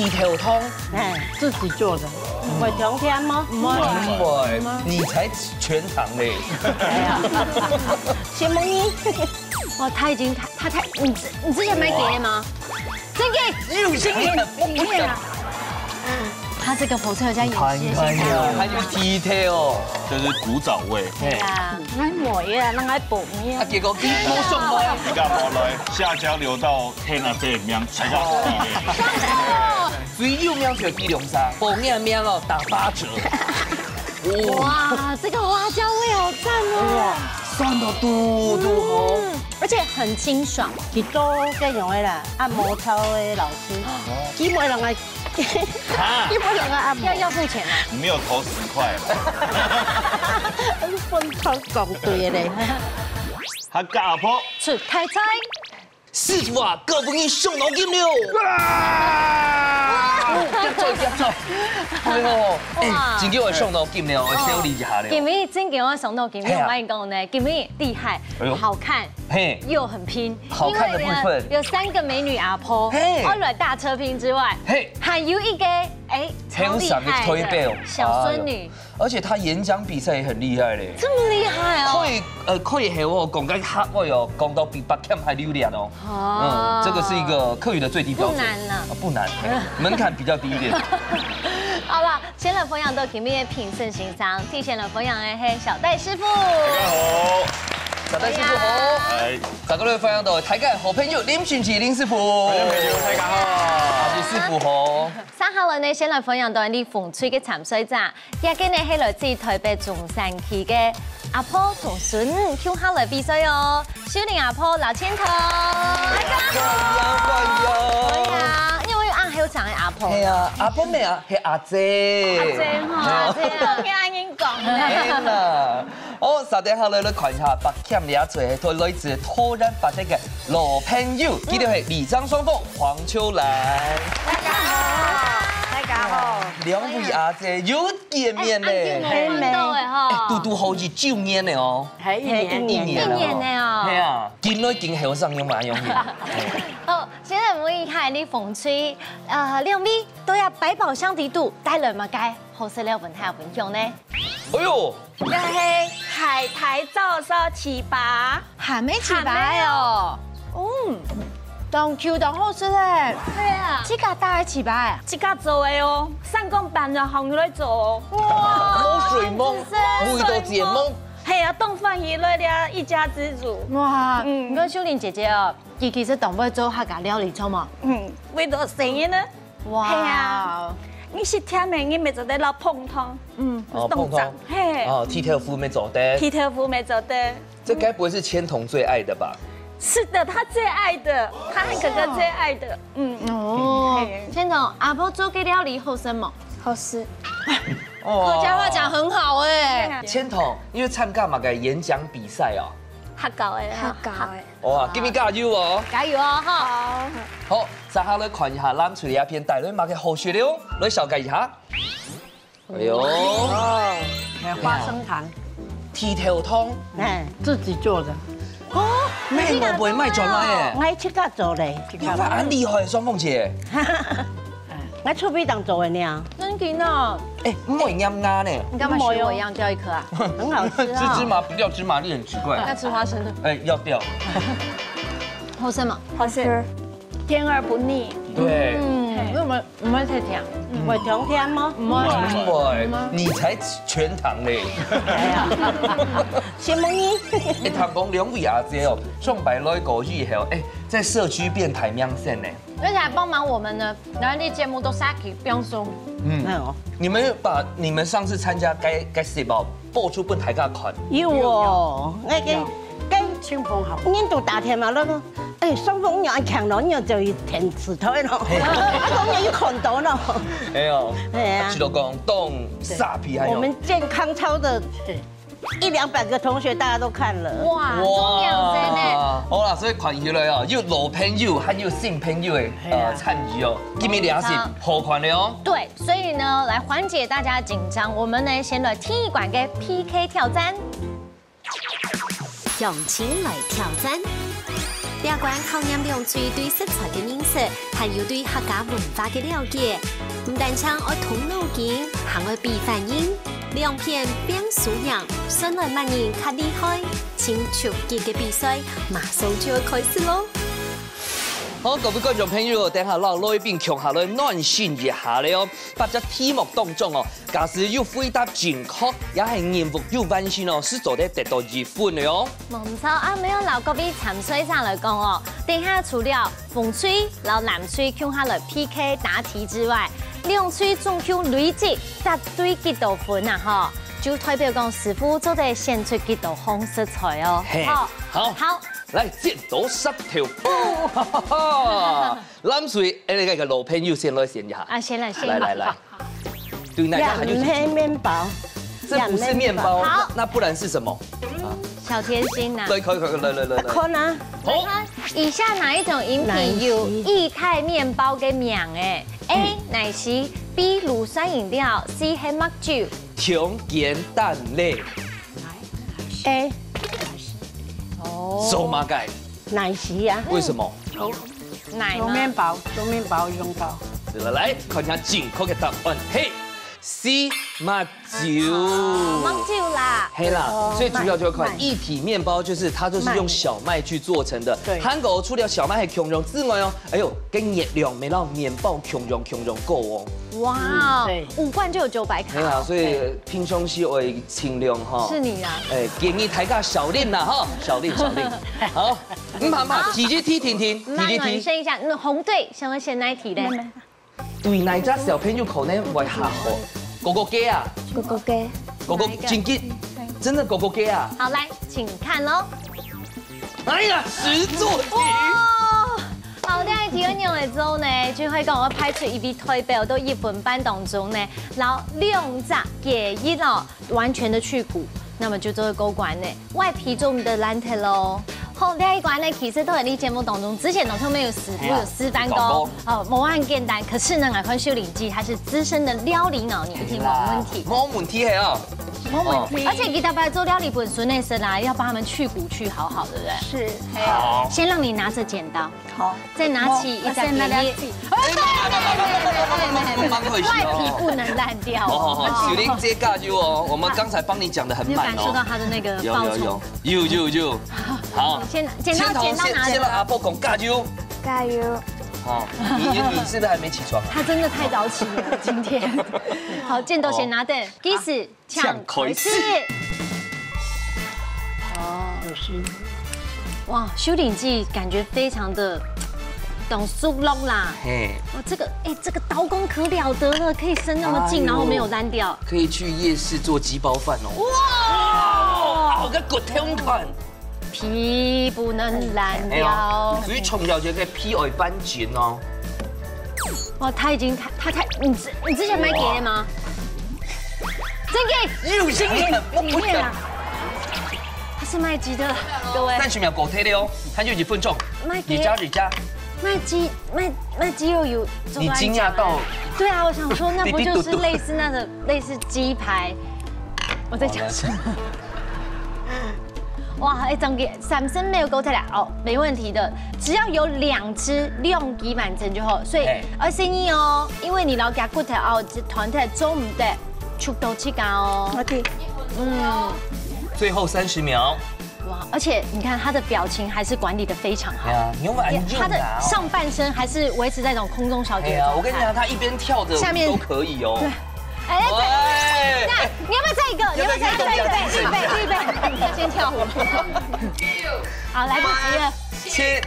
剃头汤，自己做的，会甜甜吗？不会，你才全糖嘞。谢梦妮，哇，他你之前买给吗？真给，有心眼，他这个火车有加盐蟹，还有剃头哦，就是古早味。对啊，我抹呀，让它补面。啊，结果你冇送吗？你干嘛来？下江流到天啊，这面才叫地嘞。水有喵出鸡龙沙，补面喵哦打8折。哇，这个花椒味好赞哦，酸到嘟嘟好，而且很清爽。去做这样的啦，按摩操的老师，基本上来，基本上来按摩。要付钱啊？你没有投10块了。分操讲对的嘞。他教阿婆出太菜，师傅啊，各不给送到金了。接做，哎呦，真叫我送到金了，我小理一下了。金妹真给我送到金妹，我跟你讲呢，金妹厉害，好看，又很拼。好看的部分有3个美女阿婆，除了大车拼之外，还有一个超厉害的小孙女，而且她演讲比赛也很厉害嘞。这么厉害哦！可以我讲个黑我哟，讲到比8K还流利哦。这个是一个客语的最低标准。不难呢，不难，门槛比较低一点。好了，先来分享到金妹的品盛欣赏，提前来分享的是小戴师傅。大家好，小戴师傅好。大家来分享到台港好朋友林俊杰林师傅。大家好，林师傅好。3號呢，先來分享到啲風吹嘅潛水站，第一個呢係來自台北中山區嘅阿婆同孫跳下來比賽哦，少年阿婆劉千彤，大家好，係啊，因為啱喺度唱嘅阿婆，係啊，阿婆咩啊？係阿姐，阿姐啊，聽阿英講係啦。好，稍等下來看一下白鉗倆嘴係來自突然發展嘅老朋友，記得係李張雙鳳、黃秋蘭。大家好，大家好。兩位阿姐又見面咧，嘟嘟好似9年咧哦，係一年哦，係啊，見來見後生有蠻容易。好，現在我們看啲風吹，兩位都有百寶箱地圖，帶來乜嘅好食了問下分享呢？哎呦！又係海苔照燒糍粑，還沒糍粑哦。當 Q 當好食咧，係啊，自家帶糍粑啊，自家做嘅哦，三公辦就行嚟做。哇，口水懵，味道甜懵。係啊，東方魚類咧一家之主。哇，唔該秀玲姐姐哦，其實當唔做客家料理錯嘛？味道成嘅呢？哇，係啊，你是聽明嘅咪做得撈碰湯，碰湯，嘿，剃頭夫沒做的，剃頭夫沒做的。這該不會是千彤最愛的吧？是的，他最愛的，他和哥哥最愛的。哦，千彤，阿婆做嘅料理好食嗎？好吃。客家話講很好哎。千彤，因為參加嘛個演講比賽哦。客教嘅，客教嘅。哇，給你加油哦！加油哦！好。好，再下來看一下咱出嚟一片帶來嘛個好食料，來紹介一下。哎呦，花生糖，剃頭湯，自己做的。哦，咩我不會賣轉來耶？我自家做嘞，哇，很厲害，雙鳳姐。我出邊當做的呢。真勁啊！哎，唔會啱啱呢？你幹嘛學我一樣掉一顆啊？很好吃吃芝麻不掉芝麻粒很奇怪。要吃花生的。哎，要掉。好吃嗎？好吃，甜而不膩。對。為什麼唔會太甜？會甜甜嗎？唔會。你才全糖嘞。謝夢妮。哎，他講兩位阿姐哦，上白來過去以後，哎，在社區變台面線呢。而且還幫忙我們呢，然後啲節目都殺去不用送。你們把你們上次參加該節目播出本台家看。有哦，跟親朋好友，印度打天嘛，那個，雙鳳娘強咯，你就要填石頭咯，我們要看到咯。哎呦，係啊，去到廣東沙皮還有。我們健康操的100-200個同學，大家都看了。哇，中樣真呢。好啦，所以看起來哦，有老朋友還有新朋友的參與哦，今日兩是好看的哦。對，所以呢，來緩解大家緊張，我們呢先來聽一管嘅 PK 挑戰。用錢嚟挑戰，第二关考验两嘴对食材的认识，还有对客家文化的了解。唔但唱爱通脑筋，还爱比反应。两片变素养，顺来慢人较厉害。请出击嘅比赛马上就要开始咯！好，各位观众朋友，等下让来宾强下来暖身一下了哦。把这题目当中哦，假使有回答正确，也系任务有完成哦，是做得得到2分的哦。冇錯啊！沒有留各位潛水站嚟講哦，等下除了風吹、老南吹向下來 PK 答題之外，兩吹總共累積絕對幾多分啊？嗬，就代表講師傅做得獻出幾多項食材哦。好。来，剪刀石头布，哈哈哈！蓝水，那个老朋友先来选一下。啊，先来。来。对，那个两黑面包，这不是面包，那不然是什么？小甜心呐。对，可以，来。看啊。好。以下哪一種飲品有液態麵包嘅名嘅 ？A. 奶昔 ，B. 乳酸飲料 ，C. 黑麥酒。甜鹹蛋類。A。手麻盖奶昔呀？为什么？做面包用到。来，看下正确的答案，嘿 ，C 麦酒。麥酒啦。嘿啦，所以主要就要看一体面包，就是它就是用小麦去做成的。对。韩国除了小麦係強溶之外哦，哎呦，跟熱量沒讓面包強溶夠哦。哇，5罐就有900卡。係啊，所以平常時會清涼哈。是你啊。哎，建議大家少練啦哈，少練。好，怕，第一題聽。暖身一下，紅隊想要選哪一題呢？對那隻小朋友可能會下火。哥哥雞啊！哥哥真吉，真的哥哥雞啊！好，來，請看嘍。哎呀，實作題。好，第二題我用嚟做呢，就可以講我派出一筆代表到1分半當中呢，然後2隻給一咯，完全的去骨，那麼就做過關呢。外皮做我們的爛鐵咯。好，第一關呢，其實都喺你節目當中，之前都沒有師傅有示範過，冇很簡單。可是呢，我看秀玲姐她是資深的料理腦，你一定冇問題。冇問題係啊，冇問題。而且給大家做料理本身那些啦，要幫他們去骨去好，對不對？是。好。先讓你拿着剪刀，好，再拿起一張給你。外皮不能爛掉。好，秀玲姐加油哦，我們剛才幫你講得很滿哦。你有感受到它的那個爆衝？有。好。剪刀拿着。先讓阿波講加油。加油！好，你是不是還沒起床？他真的太早起了，今天。好，剪刀先拿的，開始搶開始。就是哇，修領記感覺非常的懂熟弄啦。嘿，哇，這個刀工可了得了，可以伸那麼近，然後沒有爛掉。可以去夜市做雞包飯哦。哇，好個骨痛款。皮不能爛掉，所以從小就可以皮外扳緊哦。哇，他太，你之前買給的嗎？真給，有心的，我不要。他是賣雞的，各位。30秒狗貼的哦，還有1分鐘。你加。賣雞肉有。你驚訝到？對啊，我想說那不就是類似雞排？我在講什麼？哇，總結3聲沒有勾起來哦，沒問題的，只要有2隻用幾滿成就好。所以而且你哦，因為你老夾骨頭哦，團體做唔得，速度起高哦。OK，最後30秒。哇，而且你看他的表情還是管理得非常好。對啊，你玩就他的上半身還是維持在這種空中小姐的狀態。我跟你講，他一邊跳着下面都可以哦。哎，你要不要再一個？你要不要再一個？預備，先跳。好，來不及了。7、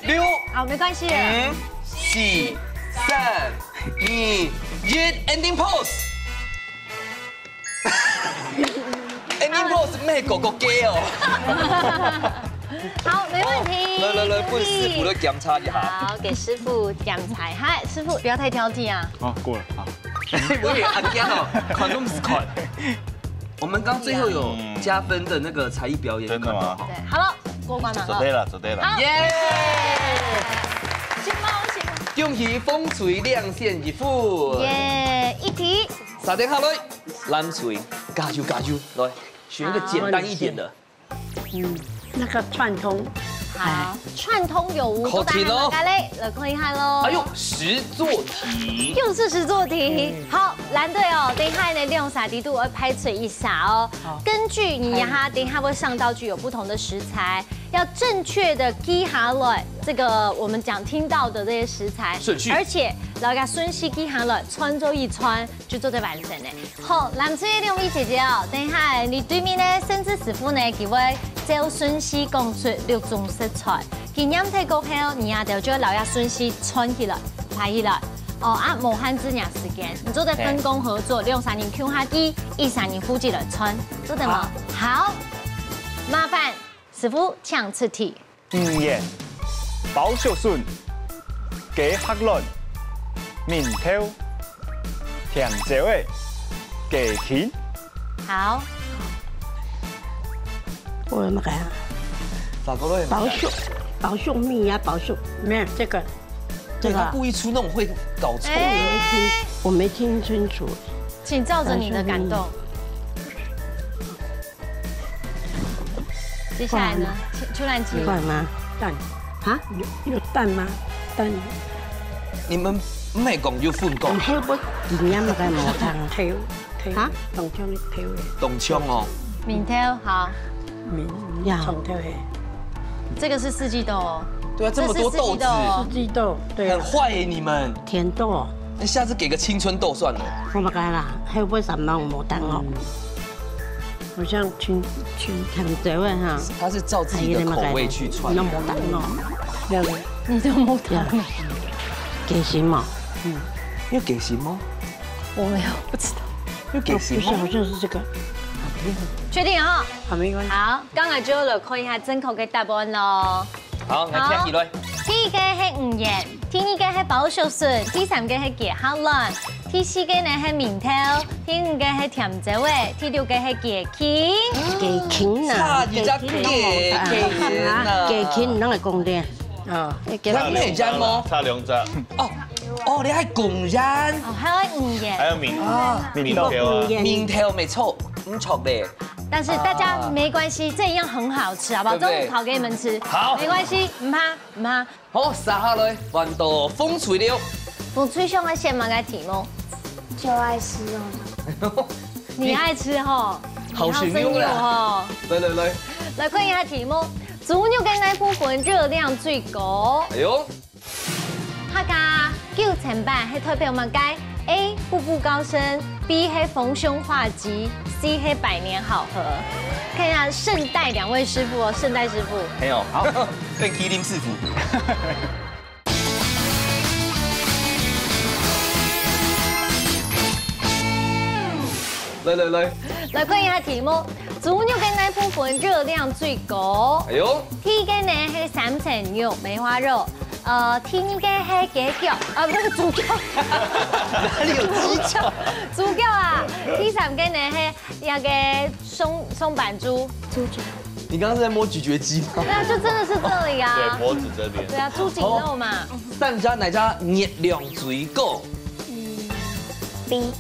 6。好，沒關係。5、4、3、2、1 ，ending pose。ending pose 咩哥哥雞哦？好，沒問題。來，幫師傅都檢查一下。好，給師傅檢查。嗨，師傅不要太挑剔啊。好，過了，好。我也很驚哦，款都不是款。我們剛最後有加分的那個才藝表演，真的嗎？對，好了，過關了。走對了，走對了。耶！行嗎？恭喜風錘亮現一副。耶，一題。3點下來，藍錘加油，來選一個簡單一點的。那個傳統好，串通有无？考题咯，来看一下喽。哎呦，实作题，又是实作题。好，蓝队哦，等一下呢，利用撒迪度会拍水一下哦。根据你哈，等一下会上道具有不同的食材，要正确的记下来。这个我们讲听到的这些食材顺序，而且老家顺序记下来，穿就一穿就做得完成呢。好，蓝队两位姐姐哦，等一下你对面呢，甚至师傅呢，佢會照順序講出6種食材。經驗睇過後，你啊就將老家順序串起來、排起來。哦啊，無限制兩時間，你做得分工合作，利用3人 Q 下機，1、3人夫妻來串，做得嗎？好，麻煩師傅搶出題。魚鹽、包小筍、雞黑卵、麵條、甜椒嘅雞芡。好。我那个咋个嘞？保秀蜜呀，保秀没有这个，对他故意出那种会搞错的。我没听清楚。请照着你的感动。接下来呢？出来几饭吗？蛋啊？有蛋吗？蛋。你们没讲就混讲。唔曉不營養咪係冇湯條嚇，凍槍啲條嘅。凍槍哦。麵條好。呀，紅條嘅。這個是四季豆哦。對啊，這麼多豆子。四季豆，對。很壞耶你們。甜豆。那下次給個青春豆算了。我唔該啦，係會什麼冇蛋哦？好像甜椒嘅嚇。他是照自己的口味去串。那冇蛋哦。你都冇蛋。給心嘛？要給心嗎？我沒有，不知道。要給心嗎？好像是這個。確定哈？好，沒關係。好，剛才就來看一下正確嘅答案咯。好，來聽起來。第一個係魚鹽，第二個係包小筍，第三個係雞黑卵，第四個呢係麵條，第五個係甜椒味，第六個係雞芡。雞芡啊！差一隻雞芡啊！雞芡啷個講的？哦，那美人嗎？差2隻。哦，你還公人？哦，還有魚鹽，還有麵條啊，麵條沒錯，唔錯的。但是大家沒關係，這一樣很好吃，好不好？中午烤給你們吃。好，沒關係，唔怕唔怕。好，撒下來，換到風吹了。風吹上嘅先問個題目。就愛吃哦。你愛吃吼？好神勇啦！來，來看一下題目。豬肉嘅哪部分熱量最高？哎呦，客家9層板係代表乜解 ？A. 步步高升 ，B. 係豐胸化肌 ，C. 係百年好合。看一下聖代2位師傅哦，聖代師傅。沒有，好，變麒麟師傅。來看一下題目。豬肉嘅哪部分熱量最高？哎呦，第一個呢係3層肉梅花肉，第二個係雞腳，不是豬腳，哪裡有雞腳？豬腳啊！第三個呢係那個松板豬，豬腳。你剛剛是在摸咀嚼肌嗎？對啊，就真的是這裡啊。對，脖子這邊。對啊，豬頸肉嘛。三家哪家熱量最高？B。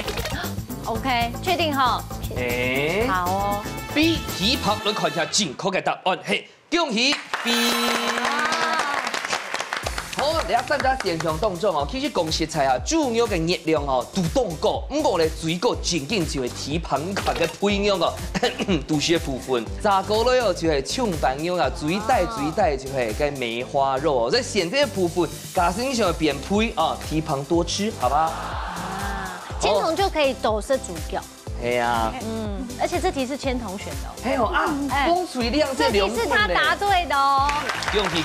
OK，確定哈？誒，好哦。B 體魄來看一下正確嘅答案係恭喜 B。好，你啊三家健康當中哦，其實講實在啊，豬肉嘅熱量哦都當高，不過咧水果正經就係體魄款嘅配肉哦，都些部分。炸過類哦就係蔥板肉啊，最大就係個梅花肉哦，在選這部分，假設你想要變配啊，體魄多吃，好不好？千桐就可以抖是豬腳。係啊，而且這題是千桐選的。還有啊，風水量這題是他答對的哦。恭喜！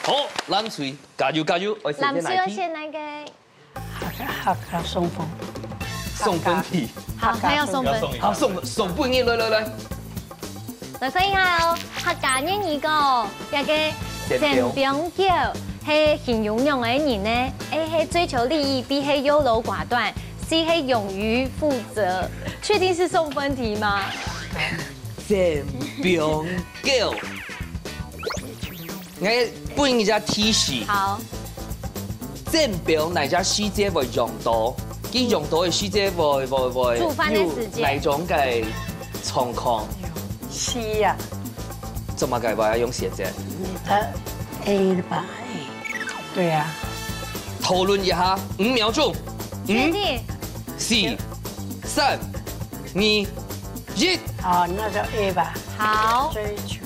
好，藍水加油！藍水要選哪個？客家送分。送分題。好，還要送分。好，送半億，來。來看一下哦，客家人一個一個前邊叫係形容用嘅人呢 ，A 係追求利益 ，B 係優柔寡斷 ，C 係勇於負責。確定是送分題嗎？前邊叫，我幫人家提示。好。前邊哪家時節會用到？佢用到嘅時節會煮飯嘅時間。哪種嘅狀況？C 呀。怎么改吧？要用写字。A 了吧 A， 对呀。讨论一下5秒钟。5、4、3、2、1。好，那就 A 吧。好，追求。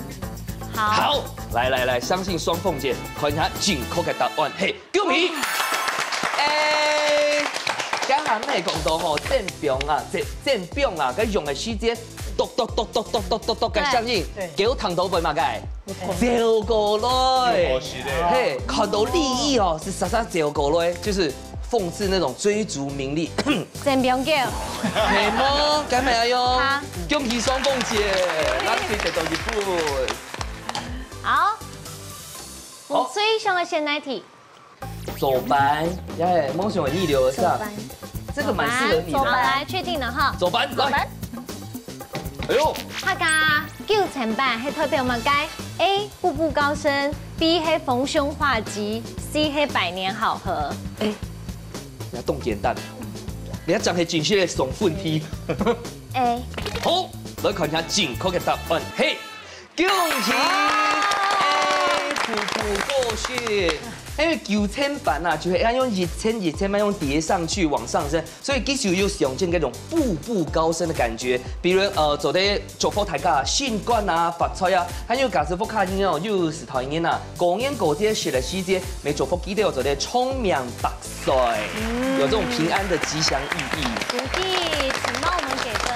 好，来，相信双凤姐，看一下正确的答案。嘿，恭喜！刚才咩讲到吼，正表啊，佮用的时间，剁，佮相应，叫糖头背嘛该，照过来，嘿，看到利益哦，是啥照过来，就是讽刺那种追逐名利。正表叫，系么？咁咪啊哟，好，恭喜双凤姐，咱可以得到1分。好，风水上的先来题。走班，耶，梦想逆流而上，这个蛮适合你的。好，来确定了哈。走班，来。哎呦，客家9000版係代表乜嘅 ？A 步步高升 ，B 係逢凶化吉 ，C 係百年好合。你要动简单，你要讲係正确的送分题。A 好，来看一下正确的答案，嘿，恭喜！步步过血。因为9000版啊，就会要用1000慢用叠上去往上升，所以其实有用这种步步高升的感觉。比如做啲祝福大家新冠啊、发财啊，还有假设福卡音哦，又是讨厌呐，过年过节写的时间，没祝福记得有做啲聪明百岁，有这种平安的吉祥意义。鼓励，请帮我们给分。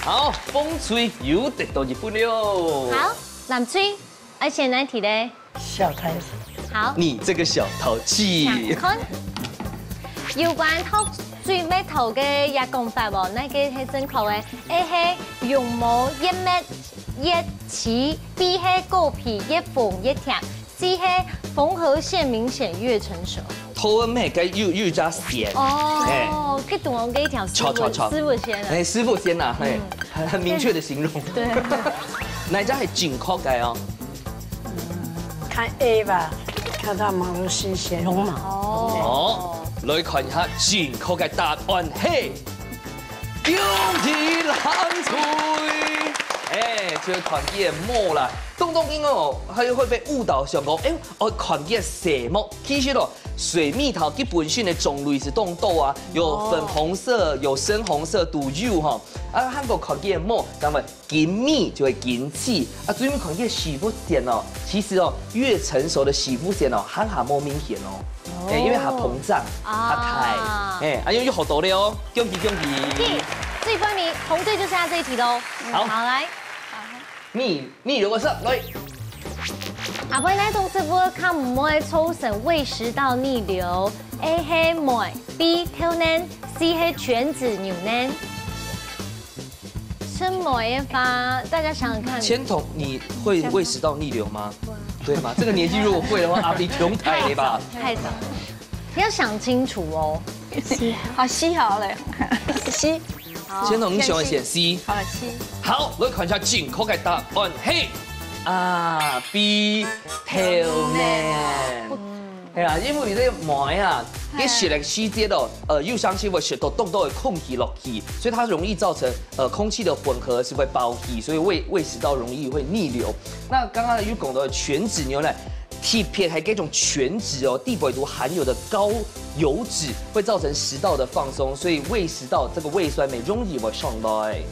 好，风吹又得到1分了。好，蓝吹，而且难题咧。小开始。好，你这个小淘气。看，有关透水尾头嘅一讲法喎，那個係正確嘅。A 係用毛一搣一齊，B 係狗皮一縫一貼，C 係縫合線明顯越成熟。头咩嘅又加线。哦，佢同我嘅一條師傅先啊。哎，師傅先啊，哎，很明確的形容。對。哪家係正確嘅哦？看 A 吧。看它毛都新鲜，绒毛。哦，來看一下正確嘅答案，嘿，恭喜藍翠！哎，就是團結木啦，東英哦，係會被誤導上講，我團結蛇木，其實咯，水蜜桃基本性的種類是凍豆啊，有粉紅色，有深紅色，都有哈。啊，韓國團結木，咁麼金蜜就會金氣，啊，最尾團結洗膚線哦，其實哦，越成熟的洗膚線哦，還下冇明顯哦，哎，因為它膨脹，它太，哎，啊，又學到了哦，恭喜恭喜！最關鍵紅隊就剩下這一題嘍。好，來。逆流而上，來。阿妹呢，同師傅看唔會抽成胃食道逆流 ，A 係梅 ，B 挑嫩 ，C 係全脂牛嫩。吃梅法，大家想想看。千筒，你會胃食道逆流嗎？對嗎？這個年紀如果會的話，阿比窮太了吧？太早，你要想清楚哦。C 好 C 好嘞，C。千筒，你喜歡選 C。好 C。好，來看一下正確嘅答案，嘿，啊 B 挑嫩。係啊，因為呢梅啊，給血的時間哦，又相信會血到凍到的空氣落去，所以它容易造成空氣的混合是會包氣，所以胃食道容易會逆流。那剛剛又講到全脂牛奶。貼片還給種全脂哦，地北毒含有的高油脂會造成食道的放鬆，所以胃食道這個胃酸酶容易會上來。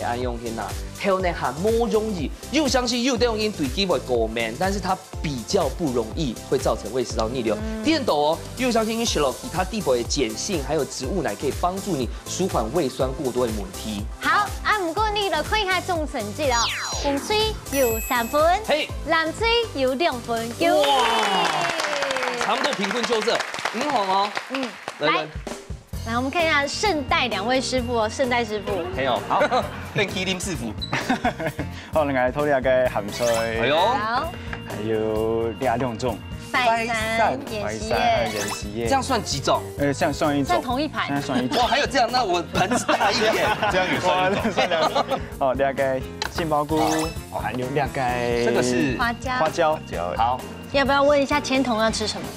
安用天呐，挑呢還冇容易，又相信又得用因對機會過敏，但是它比較不容易會造成胃食道逆流。電斗哦，又相信因食落其他地北的鹼性還有植物奶可以幫助你舒緩胃酸過多的問題。好，唔過你來看一下總成績啦，紅水有3分，嘿，藍水有2分，哇，差不多平均就是很好哦。來，我們看一下聖代2位師傅哦，聖代師傅。還有好，變麒麟師傅。好，另外討啲嘅鹹水。係喲。好。還有2種。拜山、演習葉。這樣算幾種？這樣算一種。算同一盤。現在算一種。哇，還有這樣，那我盤子大一點。這樣也算一種。哦，2個杏鮑菇，還有2個。這個是花椒。好。要不要問一下千桐要吃什麼？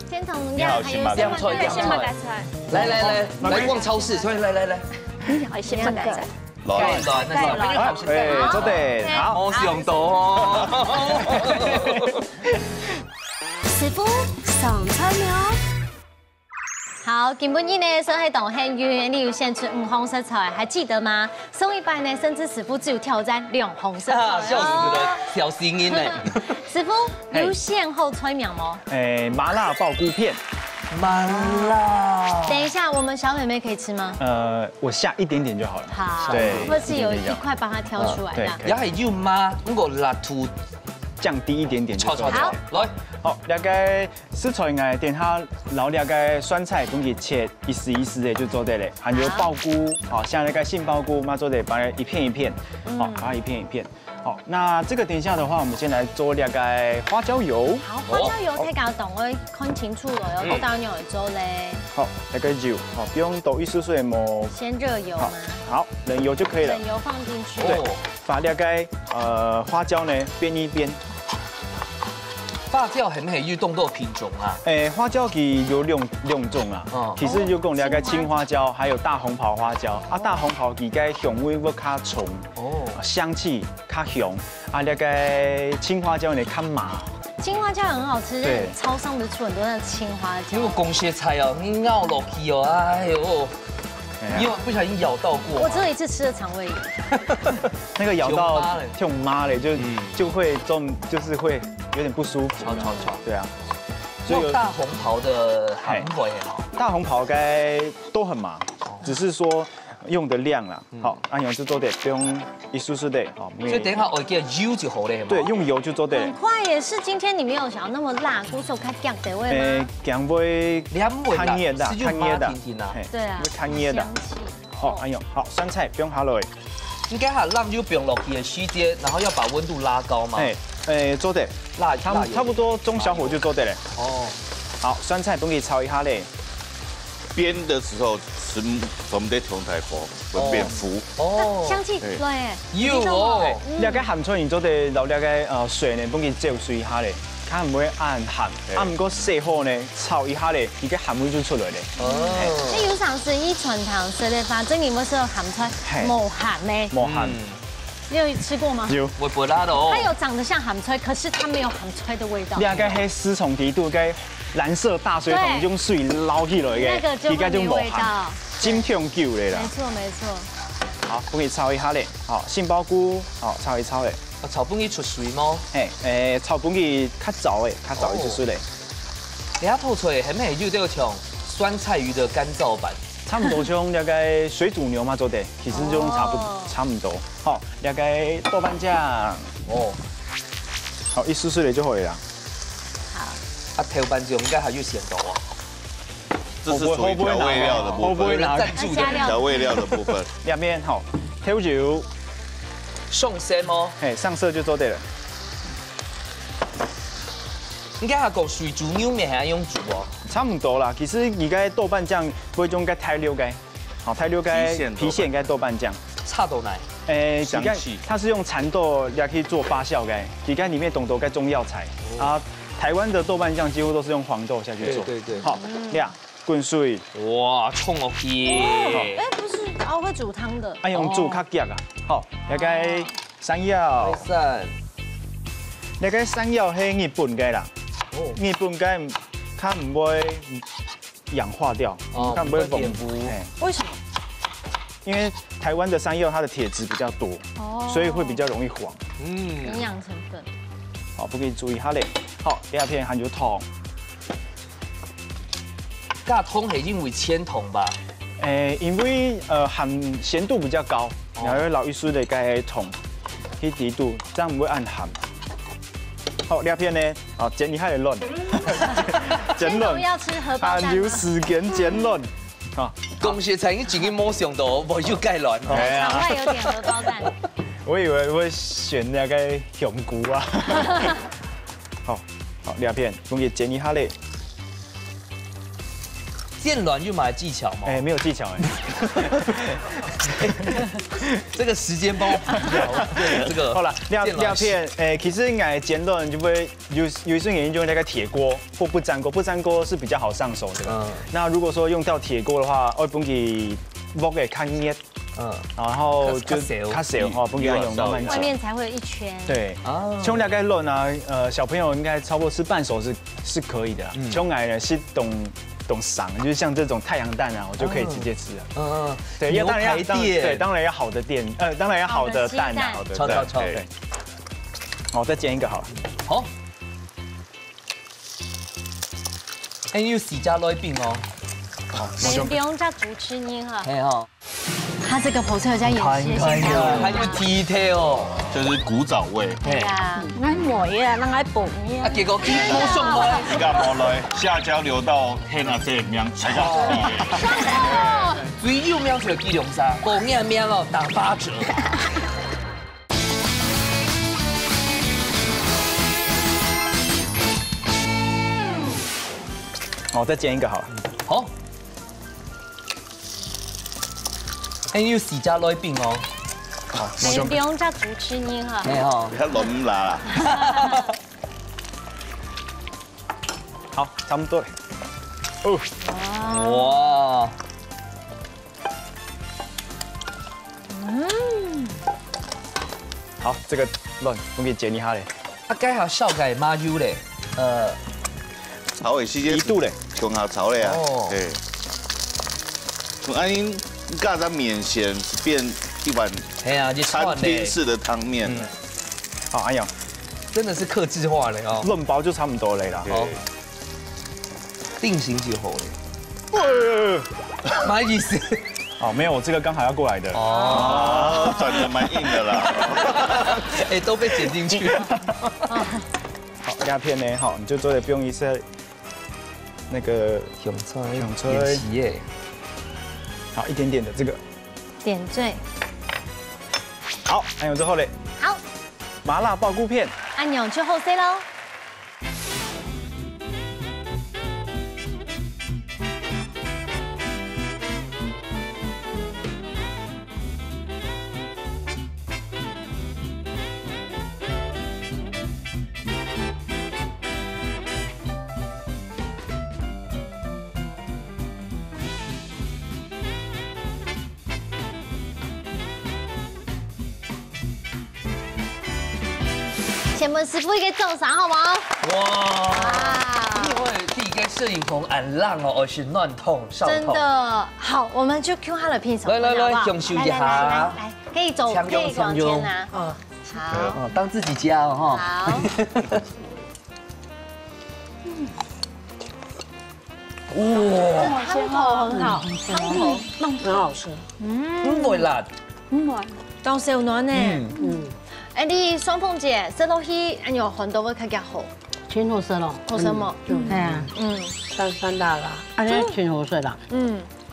千桐，你好，先把先把改出來。來逛超市，所以來。你好，先把改出來。盖卵，那小朋友好哎，做对，好，好上道哦。师傅上菜了。好，今本日呢，所以动很远，你有选出5项食材，还记得吗？上一班呢，甚至师傅只有挑战2项食材笑死了，小声音呢。师傅有先后催秒吗？麻辣爆菇片。麻辣。等一下，我们小妹妹可以吃吗？我下一点点就好了。好，对，或是有一块帮她挑出来的。也係要麻，那個辣度降低一点点就炒好。來。好，大概食材我点下，然后大概酸菜帮佢切一丝一丝的就做得了。还有爆菇，好，像那个杏鲍菇，嘛做得把它一片一片，好，把它一片一片。好，那这个等一下的话，我们先来做大概花椒油。好，花椒油睇搞懂，我看清楚了，有到牛粥嘞。好，大概油，好，不用多一丝丝的么。先热油吗？好，冷油就可以了。冷油放进去。对，把大概花椒呢煸一煸。花椒係咩要動到品種啊？花椒其有兩種啊，其實就講大概青花椒，還有大紅袍花椒。啊，大紅袍其個香味會較重，香氣較香。啊，大概青花椒呢較麻。青花椒很好吃，對，超商不是出很多那青花椒。因為公蟹菜哦，你咬落去哦，哎呦，因為不小心咬到過。我只有一次吃了腸胃炎。那個咬到這種麻嘞，就會就是會有點不舒服。炒。對啊。所以大紅袍的很會哦。大紅袍該都很麻，只是說用的量啦。好，按用就做得不用一絲絲的。好，所以等一下我給油就好了。對，用油就做得。很快也是，今天你沒有想要那麼辣，鼓手開醬的味嗎？醬味看熱的，看熱的。對啊。看熱的。好，按用好，酸菜不用下落。應該係讓油不用落去的時間，然後要把溫度拉高嘛。做得。差不多中小火就做得了。哦。好，酸菜不用炒一下嘞。煸的時候是我們的調台火會變糊。哦。香氣對。有哦。你個鹹菜然做得留你個水呢，幫佢照水一下嘞。它唔會按鹹，啊唔過細火呢炒一下咧，而家鹹味就出來咧。哦。你有嘗試以傳統食的法，正你們是鹹菜冇鹹呢？冇鹹。你有吃過嗎？有，我不辣的哦。它有長得像鹹菜，可是它沒有鹹菜的味道。你個係絲蟲底度個藍色大水桶用水撈起來嘅，那個就沒味道。金香酒嚟啦。沒錯沒錯。好，幫佢炒一下咧。好，杏鮑菇，好炒一炒咧。炒本佢出水麼？炒本佢較早誒，較早一出水咧。你睇透出嚟係咩？要呢個酸菜魚的乾燥版。差唔多像大概水煮牛嘛做的，其實就差唔多。好，大概豆瓣醬。哦。好，一絲絲嚟就可以啦。好。啊，豆瓣醬應該還要鹹度啊。這是屬於調味料的部分。調味料的部分。兩邊好，調酒。上色嗎？上色就做對了。應該係講水煮牛麵還要用煮哦。差唔多啦，其實而家豆瓣醬不會用個太溜嘅，好太溜嘅郫縣嘅豆瓣醬。插豆奶。香氣。它是用蠶豆也可以做發酵嘅，而家裡面懂得個中藥材啊。台灣的豆瓣醬幾乎都是用黃豆下去做。對。好，亮滾水。哇，衝落去。不是熬會煮湯的。用煮較夾啊。好，大概山藥。大概山藥係日本嘅啦。日本嘅它唔會氧化掉，它唔會膨糊。為什麼？因為台灣的山藥它的鐵質比較多，所以會比較容易黃。營養成分。好，不可以注意下嘞。好，第二片含有糖。加糖係因為千糖吧？因為含鹹度比較高，然後老一絲的個糖，去低度，這樣唔會按鹹。好，兩片呢，好煎一下嚟嫩，煎嫩要吃荷包蛋。含有時間煎嫩。好，公蟹菜已經冇上到，冇要芥蘭哦。場外有點荷包蛋。我以為會選那個香菇啊。好，兩片，用嚟煎一下嘞。煎卵就買技巧嗎？沒有技巧這個時間幫我補掉。對，這個。好了，兩片，其實煎卵就會有一些原因用那個鐵鍋或不粘鍋，不粘鍋是比較好上手的。那如果說用到鐵鍋的話，我幫佢鑊嘅看熱，然后就卡小哈，不给它用慢慢外搅。面才会有一圈。对，葱大概嫩啊，小朋友应该差不多吃半熟是可以的啦。葱矮呢是懂赏，就是像这种太阳蛋啊，我就可以直接吃了。对，牛排店，对，当然要好的店，当然要好的蛋啊，好的蛋。炒。好，再煎一个好了。好。哎，要时加来饼哦。你不用再主持人哈。哎哈。他这个火车有加演戏，还有 detail 哦，就是古早味。对啊，俺磨呀，让俺补呀。结果冇上来，一个无来，下交流到天啊这名才叫毕业。最有名就基隆沙，无影名哦打8折。好，再煎一个好了。好。哎，要时加来饼哦。你不用再主持人哈。哎哈。较软啦。好，差不多了。哇。好，这个嫩，我给煎一下嘞。啊，该下烧改麻油嘞，炒的时间1度嘞，上下炒嘞啊。哦对。从安因尬在面线变一碗哎呀，这餐厅式的汤面。好，哎呀，真的是客制化嘞哦。嫩包就差不多嘞啦。好，定型就好嘞。什意思？哦，没有，我这个刚好要过来的。哦，转的蛮硬的啦。哎，都被剪进去了。好，鸦片呢？好，你就做的不用一次那个香菜，演习耶。好，一点点的这个点缀。好，还有之后嘞，好，麻辣爆菇片，按钮就后 C 喽。前门师傅给做啥好吗？哇！你会第一个摄影棚按浪哦，而是暖痛上真的好，我们就 Q 他的片手，来，享受一下。来，可以走，可以往前拿。好，当自己家哦哈。好。哇，汤头很好，汤头很好吃。不会辣，当时有暖呢。哎，你双凤姐色落去，俺有很多会较较好。全红色咯，好什么？系啊，酸辣啦，啊，你全红色啦，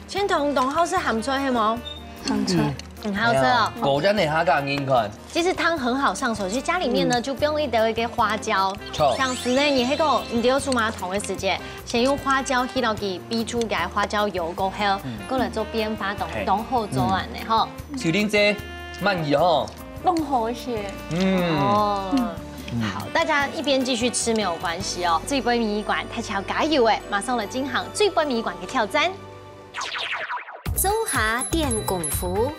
千桐冻好是含出黑毛，香菜。还有这哦。果然你哈个硬款。其实汤很好上手，其实家里面呢就不用一堆一个花椒，像室内你那个你丢出马桶的时间，先用花椒去到给逼出给花椒油过后，过来做煸发冻后做完的哈。小玲姐，慢意吼。弄好些。好，大家一边继续吃没有关系哦。最杯米馆太巧加油哎，马上来金行最杯米馆嘅挑战。做下练功夫，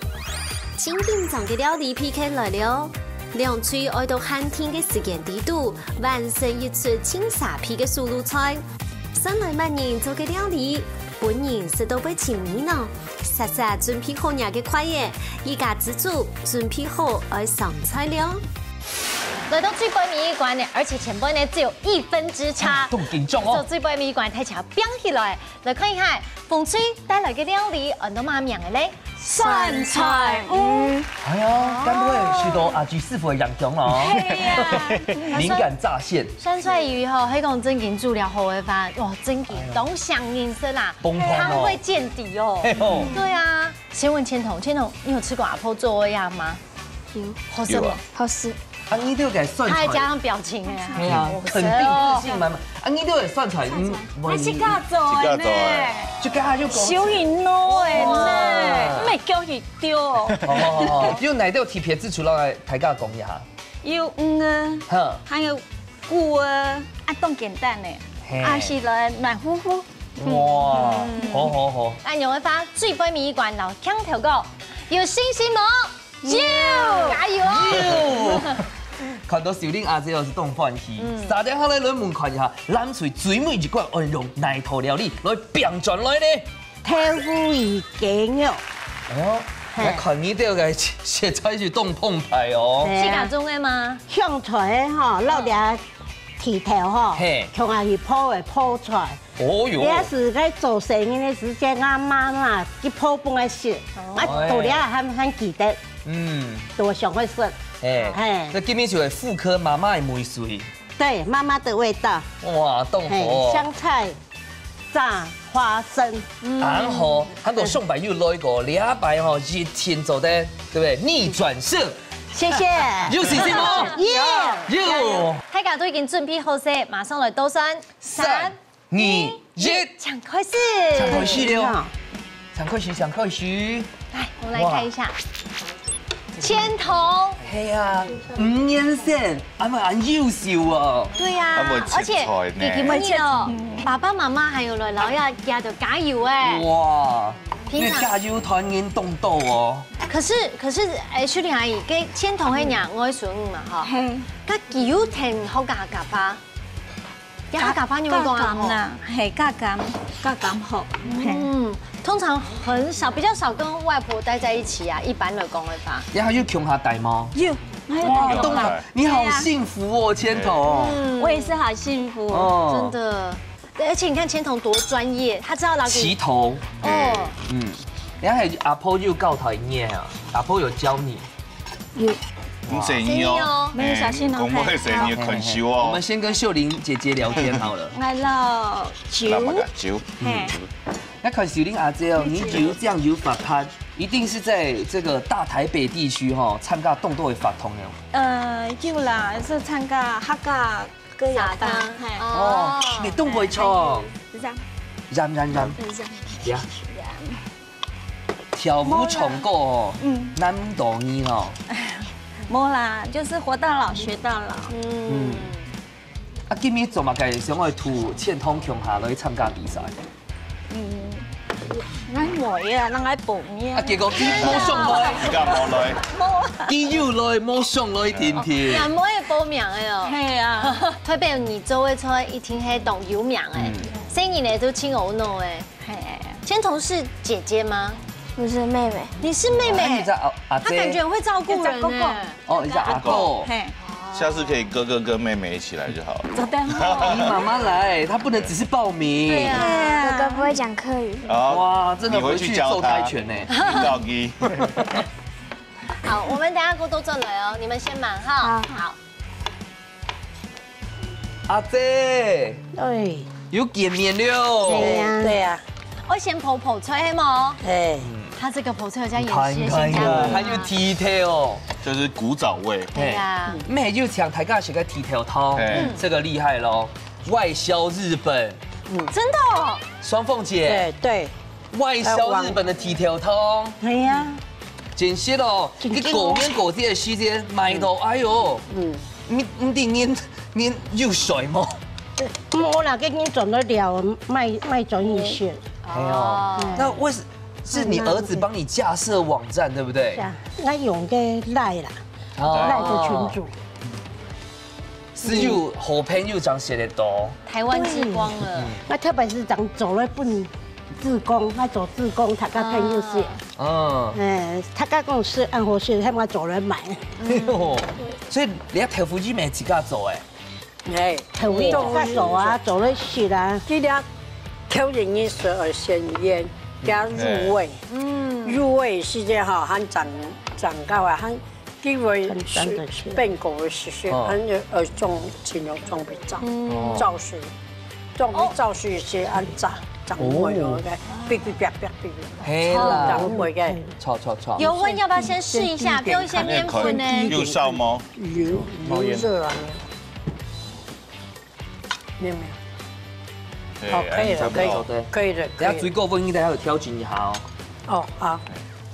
请品尝嘅料理 PK 来了。两嘴爱到寒天嘅时间地度，完成一出清沙皮嘅素卤菜。上来万人做嘅料理，本人食到被前面呢。实实準備好嘢嘅快嘢，依家自主準備好愛上菜了。来到最杯米馆呢，而且前杯呢只有1分之差，都緊張哦。做最杯米馆太巧變起來，來看一下風吹帶來嘅料理，按到媽名嘅咧酸菜魚。哎呀，該不會是到阿朱師傅嘅陽光咯？係呀，靈感乍現。酸菜魚吼，係講真件煮了後嘅飯，哇，真件都香顏色啦，湯會見底哦。對啊，先問千桐，你有吃過阿婆做的呀嗎？有，好吃嗎？好吃。啊，你都給蒜菜，他還加上表情哎，對啊，肯定自信滿滿。啊，你都給蒜菜，你自家做的呢？就跟他就講，小人攞的呢，咪叫佢丟。哦，有哪啲特別之處來大家講一下？有啊，還有菇啊，凍簡單的，啊是來暖乎乎。哇，好。按用一發最杯米館老強調過。有信心吗？有，加油哦！看到小玲阿姐又是动欢喜，3点后来咱们看一下，咱最最美一款运用奶头料理来变转来呢。豆腐鱼鸡肉，哦，来看你这个食材是动澎湃哦。是家中的吗？香菜吼，落点蹄头吼，从下去泡的泡出来。哦哟！你要是在做生意的时间，俺妈妈去泡饭来食，我做了很记得，多上会食。这根本就是妇科妈妈的美髓。对，妈妈的味道。哇，动火！香菜炸花生，然后还有上白又来一个礼拜吼日天做的，对不对？逆转胜。谢谢。又是什么？又。大家都已经准备好势，马上来倒算。3、2、1，抢开始！抢开始了！抢开始，抢开始！来，我们来看一下。牵头，系啊，5年生，俺们很优秀哦。对呀，而且弟弟们哦，爸爸妈妈还有姥姥要加着加油哎。哇，因加油团员动斗哦。可是，秀玲阿姨，给牵头迄娘爱孙嘛哈，佮油田好加加吧？加加吧，你们讲啊？嘿，加减好。通常很少，比较少跟外婆待在一起啊。一般的讲的话，然后又穷下带吗？有，哇，东南，你好幸福哦，牵头。我也是好幸福真的。而且你看牵头多专业，他知道哪里齐头。哦，然后阿婆又教他念啊，阿婆有教你。有。唔生意哦，没有小心哦。公婆会生意肯修哦。我们先跟秀玲姐姐聊天好了。来了，酒。那看秀玲阿姐哦，你油这样油法拍，一定是在这个大台北地区哈参加动作的法通的。有啦，是参加客家歌谣班。哦，你动会唱。染。呀。跳舞唱歌哦，难懂你哦。冇啦，就是活到老学到老。啊，今日做嘛个想要图欠通强下来参加比赛。俺妹啊，咱爱报名。啊，结果冇上来，而家冇来，佢又来冇上来，甜甜。俺妹也报名的哦。系啊，特别你周围出一听系动有名诶，生意呢都亲欧诺诶。牵头是姐姐吗？不是妹妹，你是妹妹。她感觉很会照顾人呢。哦，你是阿公。下次可以哥哥跟妹妹一起来就好了。你妈妈来，她不能只是报名。对呀，哥哥不会讲客语。哇，真的回去揍他一拳呢。告基。好，我们等下都做来哦，你们先忙哈。好。阿姐，对，又见面了。对呀。我先泡泡吹吗？哎。他这个泡吹有加演戏的形象，还有剃头哦，就是古早味。对呀，妹就抢台家学个剃头汤，这个厉害喽，外销日本。真的哦。双凤姐。对。外销日本的剃头汤。对呀。真是哦，你狗面狗地的时间买到，哎呦，你得念又水吗？我那个你转得了，卖转一些。哎呦，那为什？是你儿子帮你架设网站，对不对？是啊，那用个赖啦，赖的群主。是有好朋友讲写的多，台湾之光了。那特别是讲走了本自工，那走自工，他个朋友是，他个公司按合适，他们走人买。所以你要头夫机没自家做哎，头夫做个走啊，走了去啦。这俩挑人的12鲜腌。加入味，入味是这哈，很长高啊，很因为变狗的时候，很种尽量装比较造水，装比造水是按长味哦个，嘿啦，长味个，错。油温要不要先试一下？不用先面粉呢？有烧吗？油热啊，没有。好，可以了。等下水果粉，你等下有挑紧一下哦。哦，好。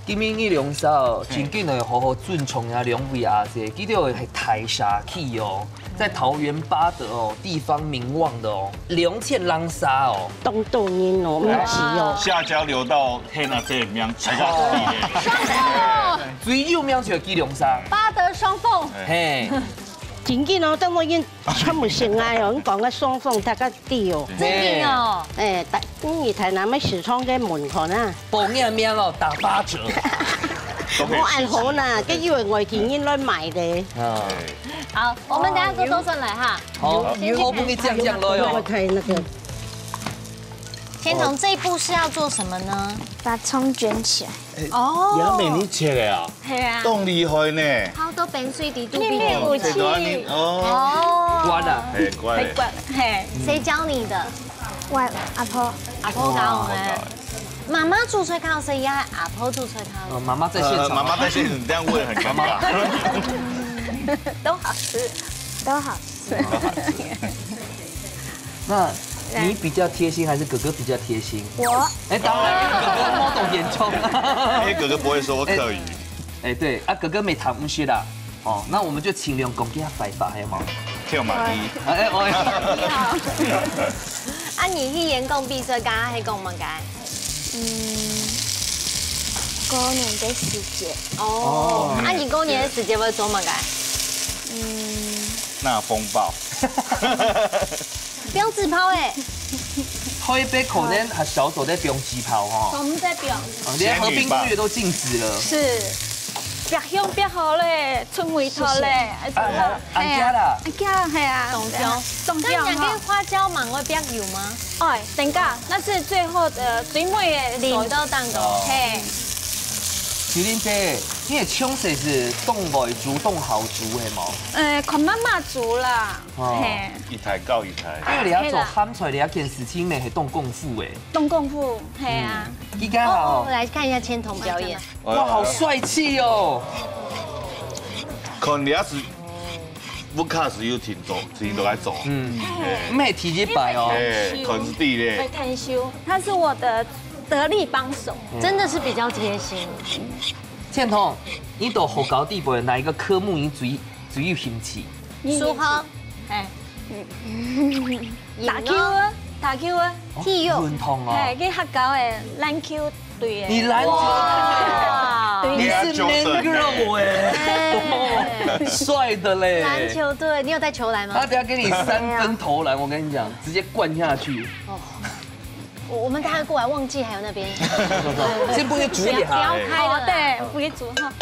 今年去龙沙哦，真紧的好好尊重啊两位阿姐，记得系台沙去哦，在桃园八德哦，地方名望的哦，两千人沙哦，东渡人哦，唔是哦。下交流到天啊这名才叫地嘞。最有名就基隆沙，八德双凤，嘿，真紧哦，等我因全部心爱哦，你讲个双凤大家啲哦。真紧哦，你台南咩时窗嘅门口呢？报名名哦打8折，我按好啦，跟以为外地人来买的。啊，好，我们等下做周顺来哈。好，后不给酱酱了我哟。睇那个千彤这一步是要做什么呢？把葱卷起来。哦，杨美你切的啊，系啊，动厉害呢。好多饼水底肚你皮没武器，哦，关了，哎乖嘞，嘿，谁教你的？我阿婆阿婆教我们。妈妈煮出烤谁呀？阿婆煮出烤。妈妈在现场，妈妈在现场这样问很尴尬。都好吃。都好吃。那你比较贴心还是哥哥比较贴心？我哎，当然，哥哥摸懂严重。因为哥哥不会说客语。哎，对啊，哥哥没谈不是啦。哦，那我们就尽量讲给他摆发，好吗？跳马蹄。哎，啊，你去员工比赛，刚刚还讲乜解？过年的时节，哦，啊，你过年的时节会做乜解？那风暴。不用自抛哎。喝一杯可能还小手在用机炮哈。我们在表连河滨公园都禁止了。是。别香别好嘞，春尾头嘞，安家啦，安家系啊，冻椒，那两个花椒芒会变油吗？哎，等下，那是最后的最尾的领豆蛋糕。嘿，麒麟姐，你的枪色是冻外煮、冻好煮的吗？看妈妈煮啦，嘿，一台告一台。因为你要做咸菜，你要见事情呢，是动功夫诶。动功夫，嘿啊。你刚好，我来看一下千彤表演。哇，好帅气哦！可能你要是不卡时又停走，停都来走。没提起摆哦。哎，可是地嘞。会看修，他是我的得力帮手，真的是比较贴心。千彤，你到学高地步哪一个科目你最有兴趣？数学，哎，打 Q 啊，打 Q 啊，体育，运动哦。嘿，去学校的篮球队的。你篮球，你是 man girl 哎，帅的嘞。篮球队，你有带球来吗？他等下给你3分投篮，我跟你讲，直接灌下去。我们待会过来，忘记还有那边。先不会煮一不要开了，对，不会煮哈。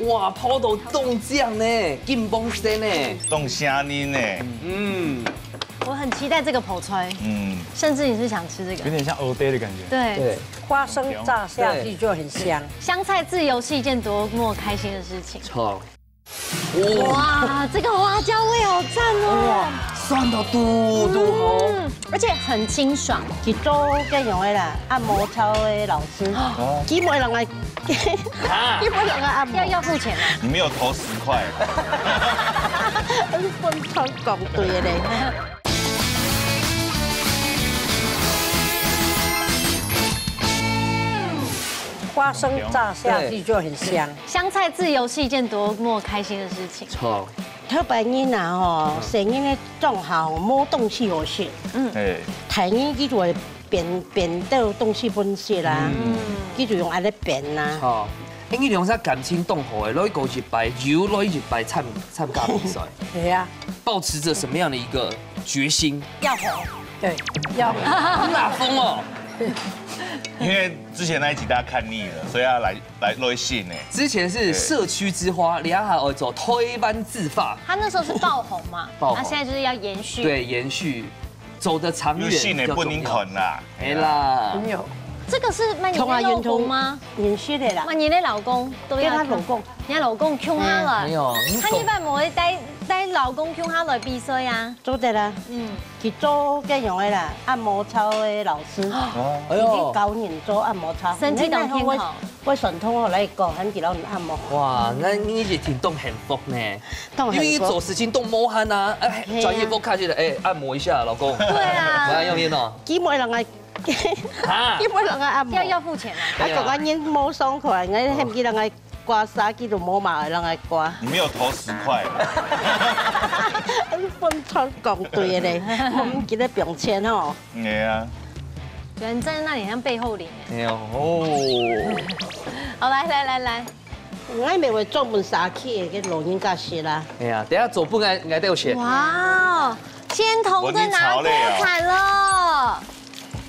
哇，抛头冻酱呢，金崩生呢，冻虾泥呢。我很期待这个跑吹，甚至你是想吃这个，有点像欧爹的感觉。对，花生炸下去就很香。香菜自由是一件多么开心的事情。错。哇，这个花椒味好赞哦！酸到嘟嘟好，而且很清爽。一做这样的啦，按摩操的老师，基本上来，基本上来按摩。要付钱啊？你没有投10块。分操讲对的嘞。花生炸下去就很香。香菜自由是一件多么开心的事情。错。特别人啊吼，生人咧种下冇东西好食。台人佢就会变到东西本色啦，佢就用安尼变啦。好。因为用啥感情动火的，攞一个一摆油，攞一摆参加比赛。对啊。抱持着什么样的一个决心？要红。对，要红。哪疯哦？因为之前那一集大家看腻了，所以要来录信呢。之前是社区之花，两下走推班自发。他那时候是爆红嘛，爆红。那现在就是要延续。对，延续，走得长远。信呢不能啃啦，没啦。没有。这个是曼妮的老公吗？延续的啦。曼妮的老公都要。她老公。你老公穷他了。没有。他一般不会带老公穷他来比赛呀。做得啦。去做这样的啦，按摩操的老师。哎呦。教人做按摩操。身体当天好。我传统我来讲，很几老人按摩。哇，那你是挺动幸福呢。因为做事情动摸汗啊，专业不看起来，按摩一下，老公。对啊。来用烟哦。基本上来基本人啊要付钱啊！啊，个我因冇爽快，我迄唔记人来刮痧，记住冇嘛，人来刮。你没有投10块。分穿讲对的嘞，我们记得不用钱哦。对啊。人站在那里像背后领。哎呦哦。好，来。我咪会专门杀去嘅录音教室啦。哎呀，等下走步应该都有写。哇，千桐的拿破彩了。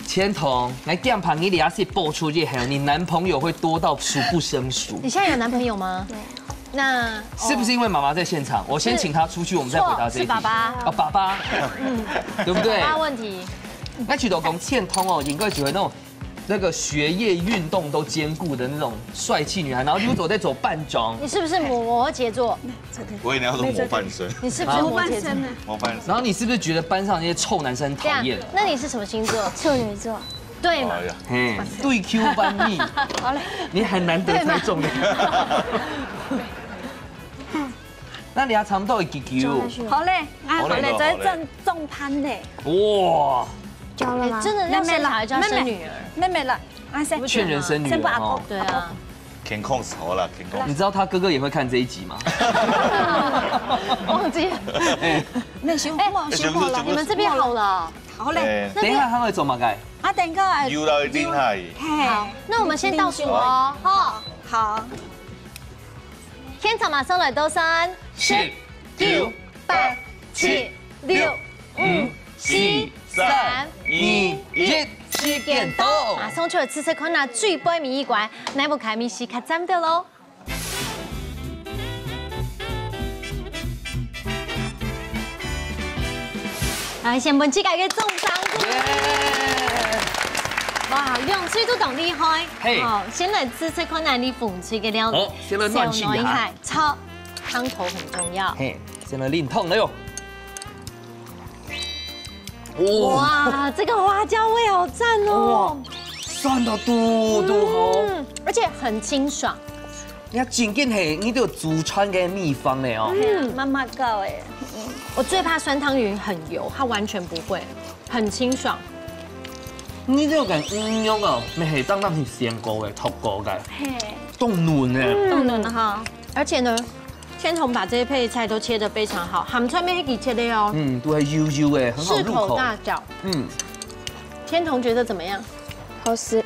千桐，来店旁你俩是播出去，还有你男朋友会多到数不胜数。你现在有男朋友吗？对。那是不是因为妈妈在现场？我先请她出去，我们再回答这一题。是爸爸。哦，爸爸。对不对？爸爸问题。那许多讲千桐哦，应该只会那个学业运动都兼顾的那种帅气女孩，然后又在走半装。你是不是摩羯座？我以为你要说模范生。你是不是摩羯座？模范生。然后你是不是觉得班上那些臭男生很讨厌？那你是什么星座？处女座。对嘛？对 Q 班密。好嘞。你很难得猜中的。那你还尝不到一 Q？ 好嘞，好嘞，这中攀嘞。哇！交了吗？真的要生小孩就要生女儿。妹妹了，劝人生女儿哦。对啊。填空头了，填空。你知道他哥哥也会看这一集吗？忘记了。那行了，你们这边好了。好嘞。等一下他会走马街。啊，等一下。游到一定海。好，那我们先倒数哦。好。天长马上来都3、4、9、8、7、6、5、4、3、2、1，时间到。马上出来吃看那最杯米一罐，乃不开米时卡站的喽。来，先本期改个中奖鼓励。哇，两岁都懂厉害。好，先来吃看那你风吹的料理。好，先来暖心一下。炒汤头很重要。嘿，先来淋汤了哟。哇，这个花椒味好赞哦！酸到嘟好，而且很清爽。你看，真正系你都有祖传嘅秘方呢哦。妈妈教诶。我最怕酸汤鱼很油，它完全不会，很清爽。你这个用哦，咪系当是鲜过嘅、脱过嘅，冻嫩嘅，冻嫩哈。而且呢，千桐把这些配菜都切得非常好，含菜面给切的哦。都系油油嘅，很好入口。适口大脚。千桐觉得怎么样？好吃。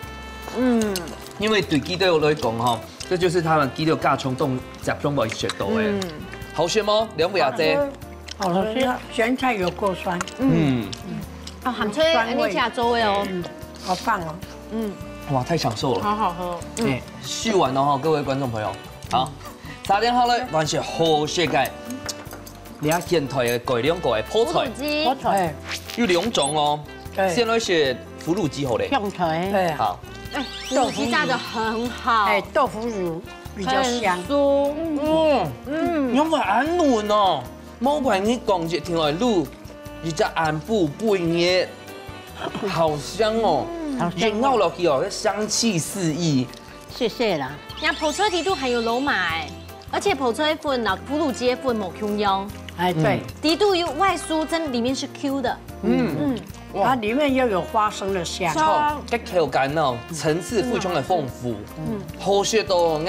因为对鸡都有来讲哈，这就是他们鸡肉加冲冻集中为食到嘅。好鲜吗？两位阿姐。好吃，咸菜有够酸。哦，含菜你吃周味哦。好棒哦。哇，太享受了。好好喝。续完了哈，各位观众朋友，好。3点好咧，完是好食嘅。你睇现台嘅改良过嘅泡菜，泡菜有2种哦。先来是腐乳鸡好咧。香菜。对。好。腐乳鸡炸得很好。哎，豆腐乳比较香。酥。因为很嫩哦。冇怪你讲只听来卤，而只安布半夜，好香哦。一咬落去哦，香气四溢。谢谢啦。那泡菜底都还有肉麻哎。而且泡菜粉啊，腐乳鸡粉冇 Q 腰，哎对，底肚有外酥，真里面是 Q 的，它里面又有花生的香，这口感哦，层次非常的丰富，好食到我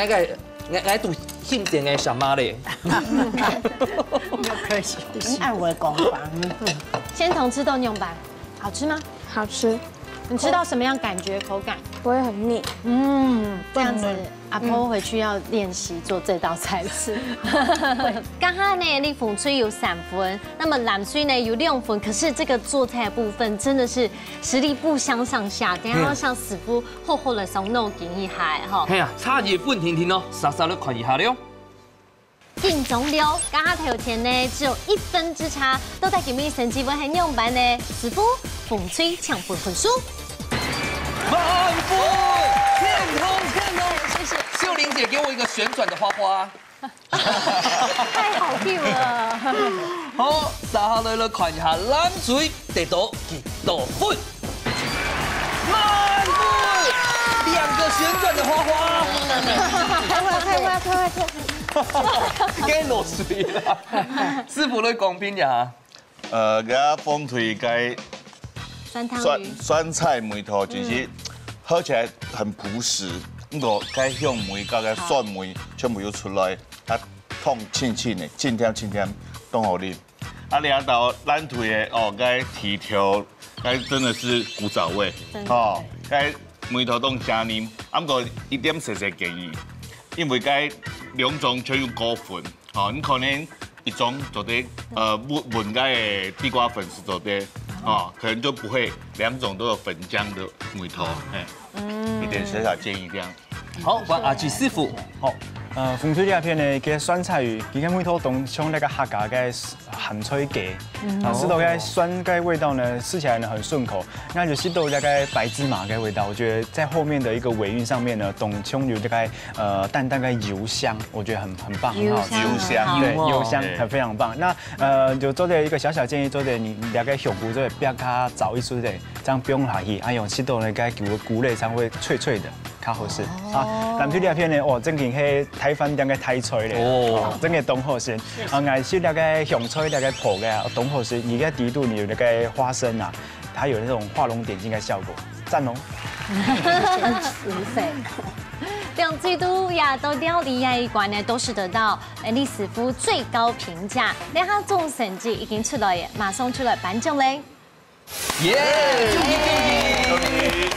都兴点嘅什么嘞？又可惜，按我的讲法，千桐吃豆牛板，好吃吗？好吃。你吃到什么样感觉口感？不会很腻。这样子阿婆回去要练习做这道菜吃。刚刚呢，你风吹有3分，那么蓝水呢有2分，可是这个做菜的部分真的是实力不相上下。等下要向师傅厚厚的松肉给一下哈。嘿呀，差2分停停哦，稍稍的看一下了。进中流，刚刚头前呢只有1分之差，都在给你神奇文很用版呢。师傅风吹抢分分输。满分，天空，谢谢秀玲姐给我一个旋转的花花，太好 Q 了。好，接下来看一下蓝水得到几多分？满分，2个旋转的花花，快，该落水了。师傅来公平呀。给他风腿该酸菜梅头其实喝起来很朴实，不过该香梅加个蒜梅全部又出来，啊，痛清清的，清甜清甜，冻好啉。啊，两道咱推的哦，该蹄条，该真的是古早味哦，该梅头冻加啉，啊，不过一点细细建议，因为该两种全有果粉，哦，你可能一种做的混该的地瓜粉丝做的，哦，可能就不会两种都有粉浆的梅头，一点小小建议这样。好，我阿吉师傅，好。风吹这片呢，个酸菜鱼，伊个梅头冻像那个客家个咸脆鸡，吃到个酸个味道呢，吃起来呢很顺口。那就吃到那个白芝麻个味道，我觉得在后面的一个尾韵上面呢，冻葱有这个淡淡个油香，我觉得很棒，很好吃。油香，对，油香很非常棒。那就做的一个小小建议，做的你那个香菇做的比较早一chút的，这样不用下去，哎呦，吃到那个菇类才会脆脆的。较好食啊！南区这片呢，哦，正经迄台饭店嘅台菜咧，哦，真嘅冻好食。爱吃那个香菜那个泡嘅冻好食，而家底度你有那个花生啊，它有那种画龙点睛的效果，赞哦！两季度亚洲料理这一关呢，都是得到李师傅最高评价。两项总成绩已经出来耶，马上出来颁奖嘞！耶！恭喜！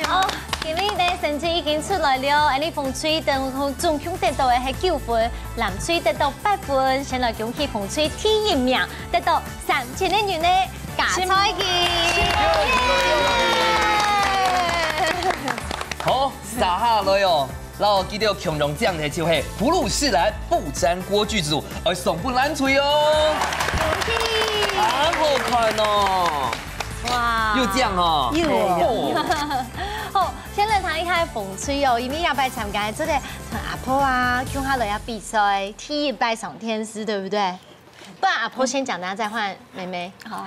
哦，今日的成绩已经出来了，你凤翠总总共得到的是9分，南翠得到8分，先来恭喜凤翠第1名，得到3000元的假菜券。好，撒下来哦。然后记得强荣奖的就系普鲁士蓝不粘锅具组，而送不烂脆哦。恭喜！好看哦。哇，又这样哦，好，先来谈一下风吹哦，因为要来参加这个像阿婆啊、Q 哈雷啊比赛，第1拜上天师，对不对？不然阿婆先讲，大家再换妹妹。好，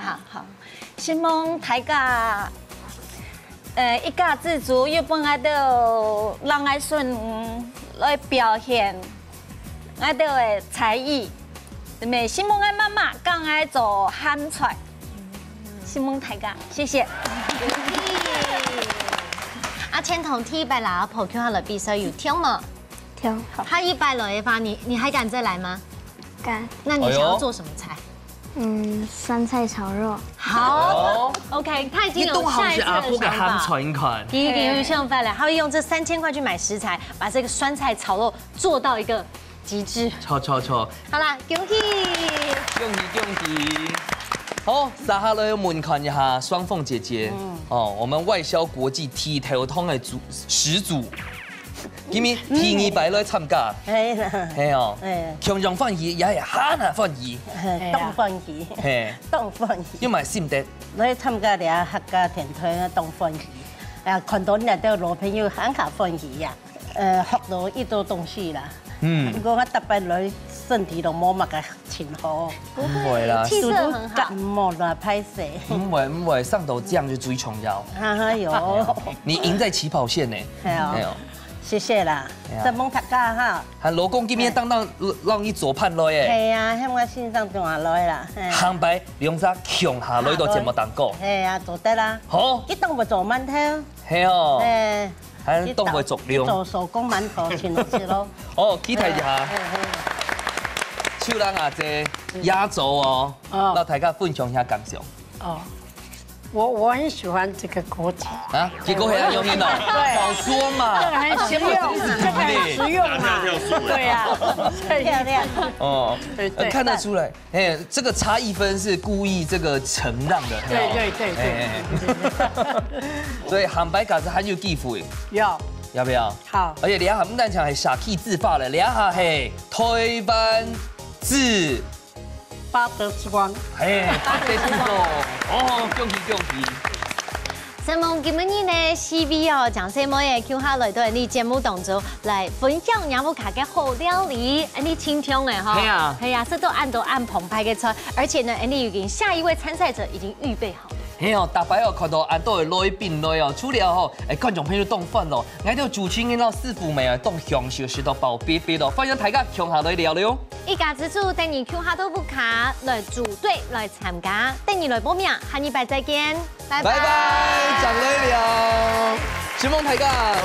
希望大家一家之主，要帮我哋让我顺来表现我哋的才艺，对不对？希望我妈妈讲我做汉菜。希望大家，谢谢。阿千同第1拜来阿婆 Q 哈雷比赛有挑吗？挑。他1拜来的话，你还敢再来吗？敢。那你想要做什么菜？酸菜炒肉。好 ，OK， 他已经有下一次的想法。第一个有想法了，他会用这3000块去买食材，把这个酸菜炒肉做到一个极致。错。好啦，恭喜！恭喜！好，撒下来问看一下双凤姐姐，我们外销国际剃头通的始祖，今日第2拜来参加，係哦，強榮歡喜，也係哈拿歡喜，當歡喜，當歡喜，要買心得，來參加啲客家田腿啊，當歡喜，看到人哋老朋友很下歡喜呀，學到一多東西啦。如果我特別女身體都冇乜嘅前好，唔會啦，氣色很好，感冒啦，拍攝，唔會，上頭這樣就最重要。有，你贏在起跑線呢。係啊，謝謝啦，真蒙大家哈。係老公今日當讓你做判來嘅。係啊，向我先生做下來啦。行擺兩隻強下來到節目當過。係啊，做得啦。好，一當會做饅頭。係哦。喺東會做料。做手工饅頭，全部食咯。哦，期待一下。手人阿姐壓軸哦，讓大家分享一下感想。我很喜歡這個國旗啊，結果係用呢早說嘛，很實用，這個很實用嘛，對呀，漂亮哦，看得出來，這個差1分是故意這個承讓的，對，所以韓白嘎子很有技術，要不要？好，而且兩下唔單講係傻 key 自發的，兩下係推班自。八德之光，八德之光，恭喜！咁我今日呢 CV 哦，講什麼嘢 Q 下來到你節目當中來分享兩部卡嘅好料理，你清聽嘅哈，係啊，這都按澎湃嘅菜，而且呢，你已經下一位參賽者已經預備好了。嘿哦，大摆哦看到安多的来宾来哦，除了吼观众朋友当饭咯，挨到主持人咯师傅们啊当享受食到饱瘪瘪咯，欢迎大家共下来聊聊。一家之主等你 Q 下都不卡来组队来参加，等你来报名，下礼拜再见，拜拜。拜拜，讲来聊，希望大家。